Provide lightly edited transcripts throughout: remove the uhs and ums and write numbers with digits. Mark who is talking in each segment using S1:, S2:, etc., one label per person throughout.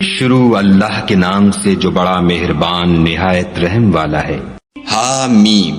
S1: شروع اللہ کے نام سے جو بڑا مہربان نہایت رحم والا ہے۔
S2: حامیم،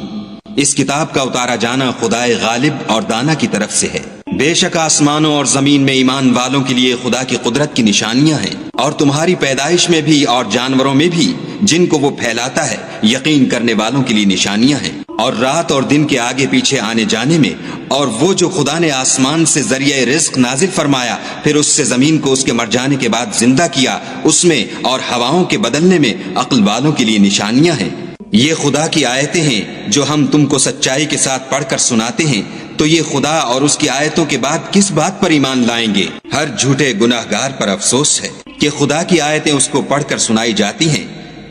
S2: اس کتاب کا اتارا جانا خدائے غالب اور دانا کی طرف سے ہے۔ بے شک آسمانوں اور زمین میں ایمان والوں کے لیے خدا کی قدرت کی نشانیاں ہیں، اور تمہاری پیدائش میں بھی اور جانوروں میں بھی جن کو وہ پھیلاتا ہے یقین کرنے والوں کے لیے نشانیاں ہیں، اور رات اور دن کے آگے پیچھے آنے جانے میں، اور وہ جو خدا نے آسمان سے ذریعہ رزق نازل فرمایا پھر اس سے زمین کو اس کے مر جانے کے بعد زندہ کیا، اس میں اور ہواؤں کے بدلنے میں عقل والوں کے لیے نشانیاں ہیں۔ یہ خدا کی آیتیں ہیں جو ہم تم کو سچائی کے ساتھ پڑھ کر سناتے ہیں، تو یہ خدا اور اس کی آیتوں کے بعد کس بات پر ایمان لائیں گے؟ ہر جھوٹے گناہگار پر افسوس ہے کہ خدا کی آیتیں اس کو پڑھ کر سنائی جاتی ہیں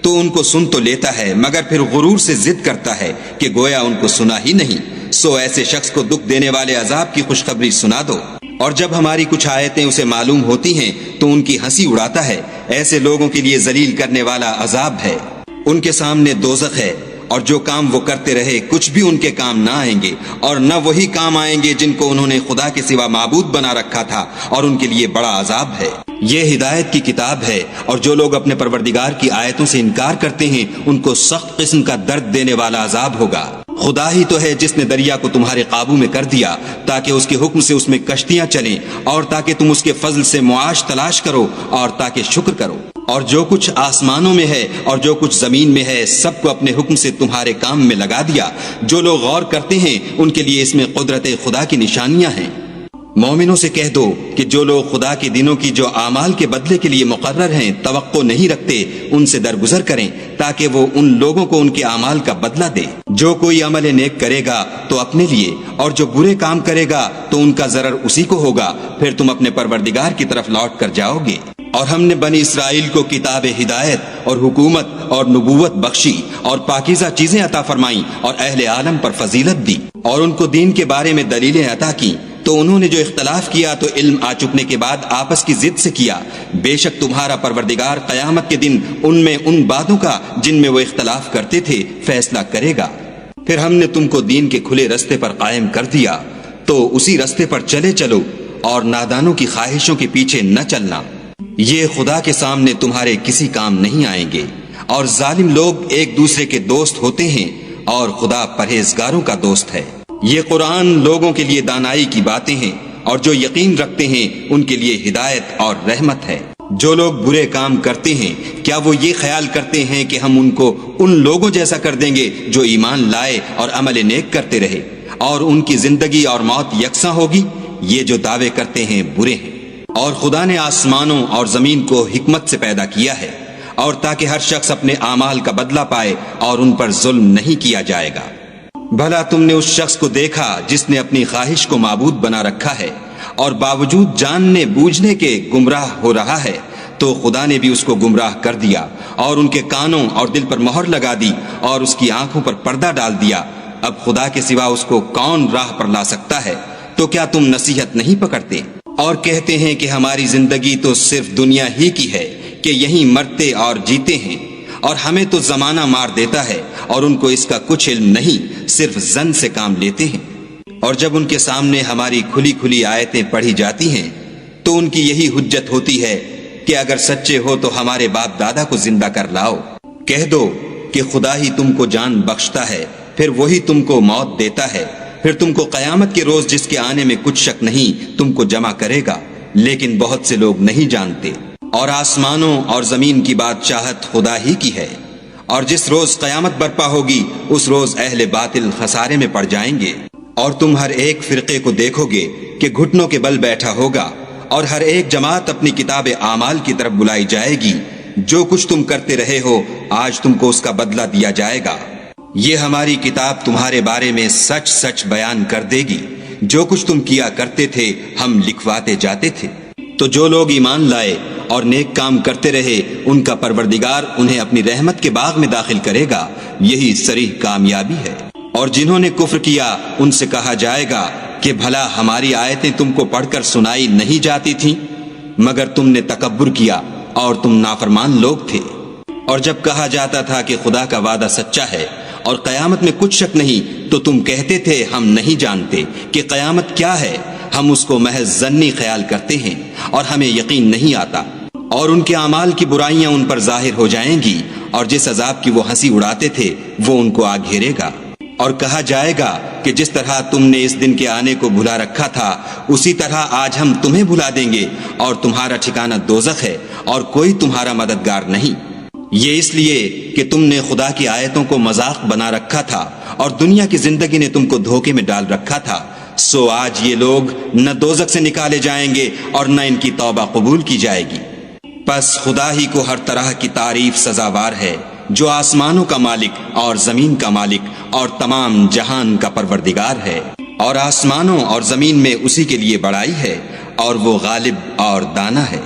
S2: تو ان کو سن تو لیتا ہے مگر پھر غرور سے ضد کرتا ہے کہ گویا ان کو سنا ہی نہیں۔ سو ایسے شخص کو دکھ دینے والے عذاب کی خوشخبری سنا دو، اور جب ہماری کچھ آیتیں اسے معلوم ہوتی ہیں تو ان کی ہنسی اڑاتا ہے۔ ایسے لوگوں کے لیے ذلیل کرنے والا عذاب ہے، ان کے سامنے دوزخ ہے، اور جو کام وہ کرتے رہے کچھ بھی ان کے کام نہ آئیں گے، اور نہ وہی کام آئیں گے جن کو انہوں نے خدا کے سوا معبود بنا رکھا تھا، اور ان کے لیے بڑا عذاب ہے۔ یہ ہدایت کی کتاب ہے، اور جو لوگ اپنے پروردگار کی آیتوں سے انکار کرتے ہیں ان کو سخت قسم کا درد دینے والا عذاب ہوگا۔ خدا ہی تو ہے جس نے دریا کو تمہارے قابو میں کر دیا تاکہ اس کے حکم سے اس میں کشتیاں چلیں، اور تاکہ تم اس کے فضل سے معاش تلاش کرو، اور تاکہ شکر کرو۔ اور جو کچھ آسمانوں میں ہے اور جو کچھ زمین میں ہے سب کو اپنے حکم سے تمہارے کام میں لگا دیا۔ جو لوگ غور کرتے ہیں ان کے لیے اس میں قدرت خدا کی نشانیاں ہیں۔ مومنوں سے کہہ دو کہ جو لوگ خدا کے دنوں کی جو اعمال کے بدلے کے لیے مقرر ہیں توقع نہیں رکھتے ان سے درگزر کریں تاکہ وہ ان لوگوں کو ان کے اعمال کا بدلہ دے۔ جو کوئی عمل نیک کرے گا تو اپنے لیے، اور جو برے کام کرے گا تو ان کا ضرر اسی کو ہوگا، پھر تم اپنے پروردگار کی طرف لوٹ کر جاؤ گے۔ اور ہم نے بنی اسرائیل کو کتاب ہدایت اور حکومت اور نبوت بخشی، اور پاکیزہ چیزیں عطا فرمائیں، اور اہل عالم پر فضیلت دی، اور ان کو دین کے بارے میں دلیلیں عطا کی۔ تو انہوں نے جو اختلاف کیا تو علم آ چکنے کے بعد آپس کی ضد سے کیا۔ بے شک تمہارا پروردگار قیامت کے دن ان میں ان باتوں کا جن میں وہ اختلاف کرتے تھے فیصلہ کرے گا۔ پھر ہم نے تم کو دین کے کھلے رستے پر قائم کر دیا، تو اسی رستے پر چلے چلو، اور نادانوں کی خواہشوں کے پیچھے نہ چلنا۔ یہ خدا کے سامنے تمہارے کسی کام نہیں آئیں گے، اور ظالم لوگ ایک دوسرے کے دوست ہوتے ہیں، اور خدا پرہیزگاروں کا دوست ہے۔ یہ قرآن لوگوں کے لیے دانائی کی باتیں ہیں، اور جو یقین رکھتے ہیں ان کے لیے ہدایت اور رحمت ہے۔ جو لوگ برے کام کرتے ہیں کیا وہ یہ خیال کرتے ہیں کہ ہم ان کو ان لوگوں جیسا کر دیں گے جو ایمان لائے اور عمل نیک کرتے رہے، اور ان کی زندگی اور موت یکساں ہوگی؟ یہ جو دعوے کرتے ہیں برے ہیں۔ اور خدا نے آسمانوں اور زمین کو حکمت سے پیدا کیا ہے، اور تاکہ ہر شخص اپنے اعمال کا بدلہ پائے اور ان پر ظلم نہیں کیا جائے گا۔ بھلا تم نے اس شخص کو دیکھا جس نے اپنی خواہش کو معبود بنا رکھا ہے اور باوجود جاننے بوجھنے کے گمراہ ہو رہا ہے؟ تو خدا نے بھی اس کو گمراہ کر دیا، اور ان کے کانوں اور دل پر مہر لگا دی، اور اس کی آنکھوں پر پردہ ڈال دیا۔ اب خدا کے سوا اس کو کون راہ پر لا سکتا ہے؟ تو کیا تم نصیحت نہیں پکڑتے؟ اور کہتے ہیں کہ ہماری زندگی تو صرف دنیا ہی کی ہے، کہ یہیں مرتے اور جیتے ہیں، اور ہمیں تو زمانہ مار دیتا ہے، اور ان کو اس کا کچھ علم نہیں، صرف ظن سے کام لیتے ہیں۔ اور جب ان کے سامنے ہماری کھلی کھلی آیتیں پڑھی جاتی ہیں تو ان کی یہی حجت ہوتی ہے کہ اگر سچے ہو تو ہمارے باپ دادا کو زندہ کر لاؤ۔ کہہ دو کہ خدا ہی تم کو جان بخشتا ہے، پھر وہی تم کو موت دیتا ہے، پھر تم کو قیامت کے روز جس کے آنے میں کچھ شک نہیں تم کو جمع کرے گا، لیکن بہت سے لوگ نہیں جانتے۔ اور آسمانوں اور زمین کی بادشاہت خدا ہی کی ہے، اور جس روز قیامت برپا ہوگی اس روز اہل باطل خسارے میں پڑ جائیں گے۔ اور تم ہر ایک فرقے کو دیکھو گے کہ گھٹنوں کے بل بیٹھا ہوگا، اور ہر ایک جماعت اپنی کتاب اعمال کی طرف بلائی جائے گی۔ جو کچھ تم کرتے رہے ہو آج تم کو اس کا بدلہ دیا جائے گا۔ یہ ہماری کتاب تمہارے بارے میں سچ سچ بیان کر دے گی، جو کچھ تم کیا کرتے تھے ہم لکھواتے جاتے تھے۔ تو جو لوگ ایمان لائے اور نیک کام کرتے رہے ان کا پروردگار انہیں اپنی رحمت کے باغ میں داخل کرے گا، یہی صریح کامیابی ہے۔ اور جنہوں نے کفر کیا ان سے کہا جائے گا کہ بھلا ہماری آیتیں تم کو پڑھ کر سنائی نہیں جاتی تھیں؟ مگر تم نے تکبر کیا اور تم نافرمان لوگ تھے۔ اور جب کہا جاتا تھا کہ خدا کا وعدہ سچا ہے اور قیامت میں کچھ شک نہیں تو تم کہتے تھے ہم نہیں جانتے کہ قیامت کیا ہے، ہم اس کو محض ظنی خیال کرتے ہیں اور ہمیں یقین نہیں آتا۔ اور ان کے اعمال کی برائیاں ان پر ظاہر ہو جائیں گی، اور جس عذاب کی وہ ہنسی اڑاتے تھے وہ ان کو آ گھیرے گا۔ اور کہا جائے گا کہ جس طرح تم نے اس دن کے آنے کو بھلا رکھا تھا اسی طرح آج ہم تمہیں بھلا دیں گے، اور تمہارا ٹھکانہ دوزخ ہے اور کوئی تمہارا مددگار نہیں۔ یہ اس لیے کہ تم نے خدا کی آیتوں کو مذاق بنا رکھا تھا اور دنیا کی زندگی نے تم کو دھوکے میں ڈال رکھا تھا، سو آج یہ لوگ نہ دوزخ سے نکالے جائیں گے اور نہ ان کی توبہ قبول کی جائے گی۔ پس خدا ہی کو ہر طرح کی تعریف سزاوار ہے، جو آسمانوں کا مالک اور زمین کا مالک اور تمام جہان کا پروردگار ہے، اور آسمانوں اور زمین میں اسی کے لیے بڑائی ہے، اور وہ غالب اور دانا ہے۔